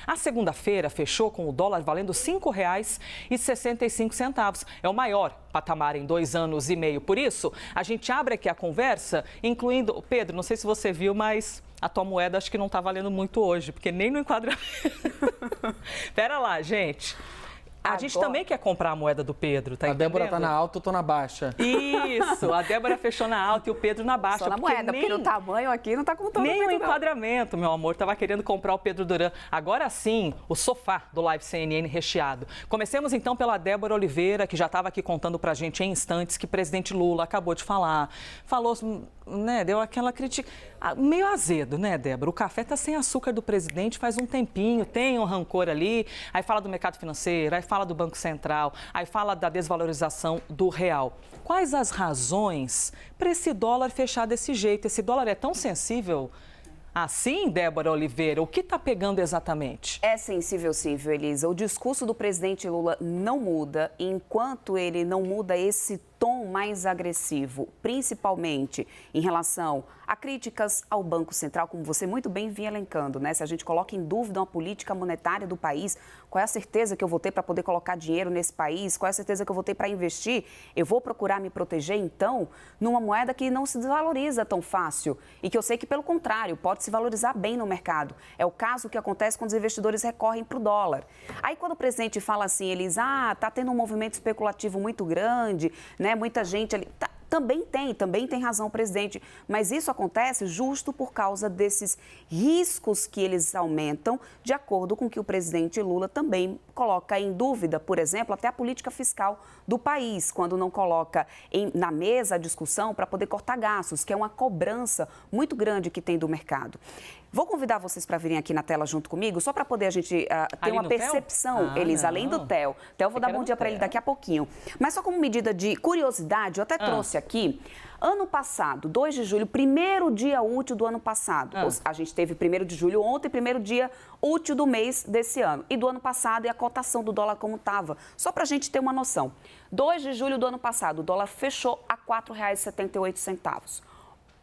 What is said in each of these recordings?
A segunda-feira fechou com o dólar valendo R$ 5,65. É o maior patamar em 2 anos e meio. Por isso, a gente abre aqui a conversa, incluindo... Pedro, não sei se você viu, mas a tua moeda acho que não está valendo muito hoje, porque nem no enquadramento... Pera lá, gente. A gente também quer comprar a moeda do Pedro, tá entendendo? A Débora tá na alta, eu tô na baixa. Isso, a Débora fechou na alta e o Pedro na baixa. Só na moeda, porque no tamanho aqui não tá contando nem muito, o enquadramento, meu amor. Tava querendo comprar o Pedro Duran. Agora sim, o sofá do Live CNN recheado. Comecemos então pela Débora Oliveira, que já estava aqui contando pra gente em instantes que o presidente Lula acabou de falar. Falou, né, deu aquela crítica meio azedo, né, Débora? O café tá sem açúcar do presidente faz um tempinho, tem um rancor ali. Aí fala do mercado financeiro, aí fala do Banco Central, aí fala da desvalorização do real. Quais as razões para esse dólar fechar desse jeito? Esse dólar é tão sensível assim, Débora Oliveira? O que está pegando exatamente? É sensível, sim, viu, Elisa? O discurso do presidente Lula não muda. E enquanto ele não muda esse tom mais agressivo, principalmente em relação a críticas ao Banco Central, como você muito bem vinha elencando, né? Se a gente coloca em dúvida uma política monetária do país, qual é a certeza que eu vou ter para poder colocar dinheiro nesse país? Qual é a certeza que eu vou ter para investir? Eu vou procurar me proteger, então, numa moeda que não se desvaloriza tão fácil e que eu sei que, pelo contrário, pode se valorizar bem no mercado. É o caso que acontece quando os investidores recorrem para o dólar. Aí, quando o presidente fala assim, eles, tá tendo um movimento especulativo muito grande, né? Muita gente ali... Também tem razão o presidente, mas isso acontece justo por causa desses riscos que eles aumentam, de acordo com que o presidente Lula também coloca em dúvida, por exemplo, até a política fiscal do país, quando não coloca na mesa a discussão para poder cortar gastos, que é uma cobrança muito grande que tem do mercado. Vou convidar vocês para virem aqui na tela junto comigo, só para poder a gente ter uma percepção, Elisa, além do Theo. Theo, vou dar bom dia para ele daqui a pouquinho. Mas só como medida de curiosidade, eu até trouxe aqui, ano passado, 2 de julho, primeiro dia útil do ano passado. A gente teve 1º de julho ontem, primeiro dia útil do mês desse ano. E do ano passado, e a cotação do dólar como estava. Só para a gente ter uma noção. 2 de julho do ano passado, o dólar fechou a R$ 4,78.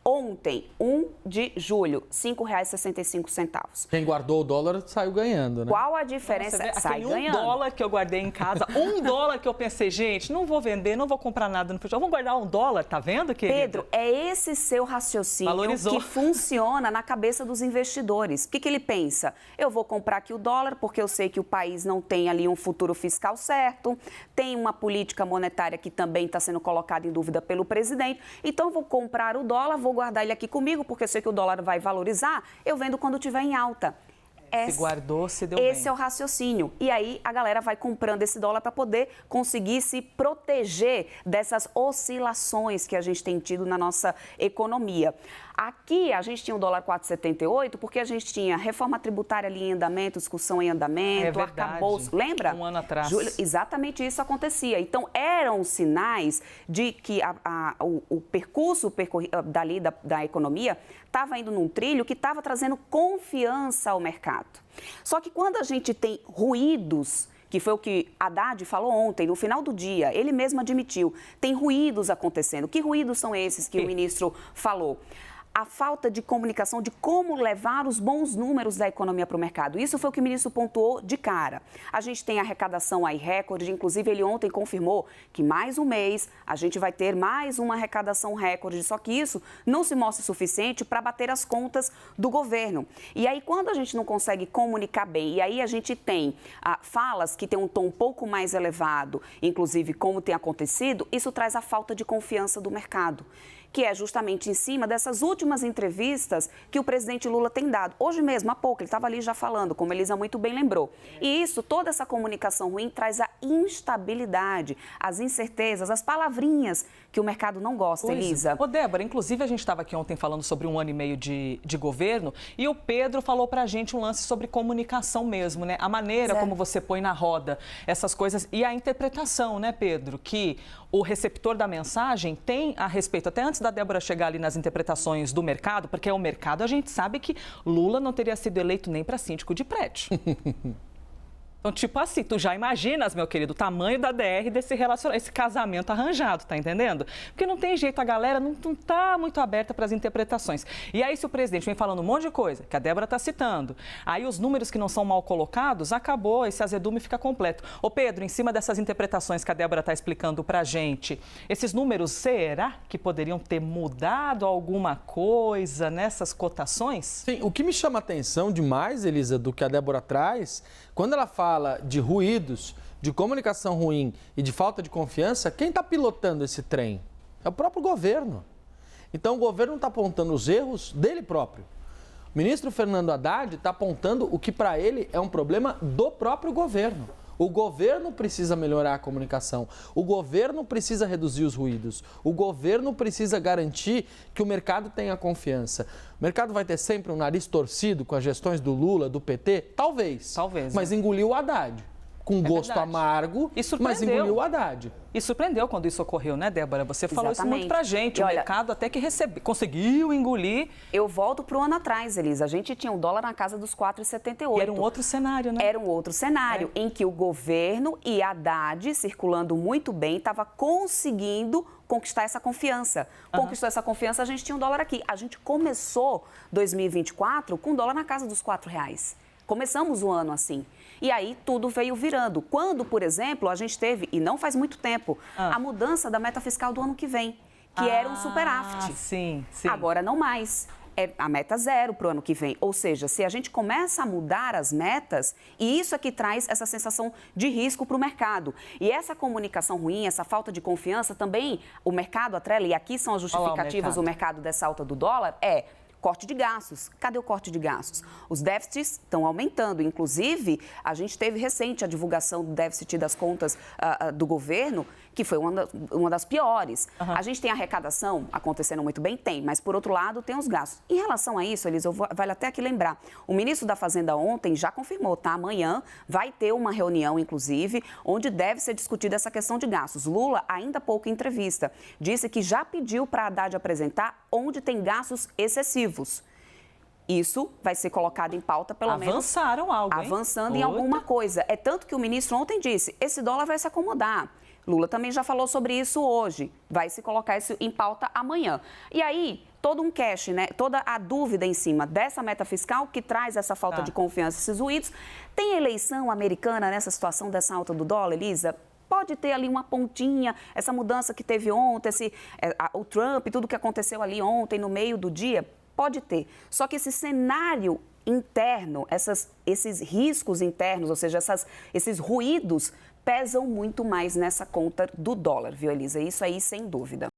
Ontem, 1 de julho, R$ 5,65. Quem guardou o dólar saiu ganhando, né? Qual a diferença? Sai ganhando. $1 que eu guardei em casa, $1 que eu pensei, gente, não vou vender, não vou comprar nada no futebol, vamos guardar $1, tá vendo, querida? Pedro, é esse seu raciocínio que funciona na cabeça dos investidores. O que ele pensa? Eu vou comprar aqui o dólar porque eu sei que o país não tem ali um futuro fiscal certo, tem uma política monetária que também está sendo colocada em dúvida pelo presidente, então eu vou comprar o dólar, vou guardar ele aqui comigo, porque eu sei que o dólar vai valorizar, eu vendo quando estiver em alta. Se guardou, se deu bem. Esse é o raciocínio. E aí a galera vai comprando esse dólar para poder conseguir se proteger dessas oscilações que a gente tem tido na nossa economia. Aqui a gente tinha o dólar 4,78 porque a gente tinha reforma tributária ali em andamento, discussão em andamento, arcabouço. Lembra? Um ano atrás. Exatamente isso acontecia. Então eram sinais de que o percurso dali da economia estava indo num trilho que estava trazendo confiança ao mercado. Só que quando a gente tem ruídos, que foi o que Haddad falou ontem, no final do dia, ele mesmo admitiu, tem ruídos acontecendo. Que ruídos são esses que o ministro falou? A falta de comunicação de como levar os bons números da economia para o mercado. Isso foi o que o ministro pontuou de cara. A gente tem arrecadação aí recorde, inclusive ele ontem confirmou que mais um mês a gente vai ter mais uma arrecadação recorde, só que isso não se mostra suficiente para bater as contas do governo. E aí quando a gente não consegue comunicar bem, e aí a gente tem falas que tem um tom um pouco mais elevado, inclusive como tem acontecido, isso traz a falta de confiança do mercado, que é justamente em cima dessas últimas entrevistas que o presidente Lula tem dado. Hoje mesmo, há pouco, ele estava ali já falando, como a Elisa muito bem lembrou. E isso, toda essa comunicação ruim traz a instabilidade, as incertezas, as palavrinhas que o mercado não gosta, Elisa. Ô, Débora, inclusive a gente estava aqui ontem falando sobre 1 ano e meio de governo e o Pedro falou pra gente um lance sobre comunicação mesmo, né? A maneira como você põe na roda essas coisas e a interpretação, né, Pedro? Que o receptor da mensagem tem a respeito, até antes da Débora chegar ali nas interpretações do mercado, porque o mercado a gente sabe que Lula não teria sido eleito nem para síndico de prédio. Então, tipo assim, tu já imaginas, meu querido, o tamanho da DR desse relacionamento, esse casamento arranjado, tá entendendo? Porque não tem jeito, a galera não tá muito aberta para as interpretações. E aí, se o presidente vem falando um monte de coisa, que a Débora tá citando, aí os números que não são mal colocados, acabou, esse azedume fica completo. Ô Pedro, em cima dessas interpretações que a Débora tá explicando pra gente, esses números, será que poderiam ter mudado alguma coisa nessas cotações? Sim, o que me chama a atenção demais, Elisa, do que a Débora traz, quando ela fala de ruídos, de comunicação ruim e de falta de confiança, quem está pilotando esse trem? É o próprio governo. Então, o governo está apontando os erros dele próprio. O ministro Fernando Haddad está apontando o que para ele é um problema do próprio governo. O governo precisa melhorar a comunicação, o governo precisa reduzir os ruídos, o governo precisa garantir que o mercado tenha confiança. O mercado vai ter sempre um nariz torcido com as gestões do Lula, do PT? Talvez. Mas engoliu o Haddad. Com gosto amargo, mas engoliu o Haddad. E surpreendeu quando isso ocorreu, né, Débora? Você falou isso muito pra gente. E o olha, mercado até que conseguiu engolir. Eu volto para o ano atrás, Elisa. A gente tinha um dólar na casa dos 4,78. E era um outro cenário, né? Era um outro cenário em que o governo e Haddad, circulando muito bem, estava conseguindo conquistar essa confiança. Conquistou essa confiança, a gente tinha um dólar aqui. A gente começou 2024 com um dólar na casa dos R$4. Começamos o ano assim. E aí tudo veio virando. Quando, por exemplo, a gente teve, e não faz muito tempo, a mudança da meta fiscal do ano que vem, que era um superávit. Sim. Agora não mais. É a meta zero para o ano que vem. Ou seja, se a gente começa a mudar as metas, e isso é que traz essa sensação de risco para o mercado. E essa comunicação ruim, essa falta de confiança, também o mercado atrela, e aqui são as justificativas do mercado dessa alta do dólar, corte de gastos. Cadê o corte de gastos? Os déficits estão aumentando. Inclusive, a gente teve recente a divulgação do déficit das contas do governo, que foi uma das piores. A gente tem a arrecadação acontecendo muito bem? Tem. Mas, por outro lado, tem os gastos. Em relação a isso, Elisa, vale até aqui lembrar. O ministro da Fazenda ontem já confirmou, tá? Amanhã vai ter uma reunião, inclusive, onde deve ser discutida essa questão de gastos. Lula, ainda há pouco em entrevista, disse que já pediu para a Haddad apresentar onde tem gastos excessivos. Isso vai ser colocado em pauta, pelo menos... Avançaram algo, hein? Avançando em alguma coisa. É tanto que o ministro ontem disse, esse dólar vai se acomodar. Lula também já falou sobre isso hoje. Vai se colocar isso em pauta amanhã. E aí, todo um cash, né? Toda a dúvida em cima dessa meta fiscal que traz essa falta de confiança, esses ruídos. Tem eleição americana nessa situação dessa alta do dólar, Elisa? Pode ter ali uma pontinha, essa mudança que teve ontem, o Trump, tudo que aconteceu ali ontem, no meio do dia, pode ter. Só que esse cenário interno, esses riscos internos, ou seja, esses ruídos, pesam muito mais nessa conta do dólar, viu, Elisa? Isso aí, sem dúvida.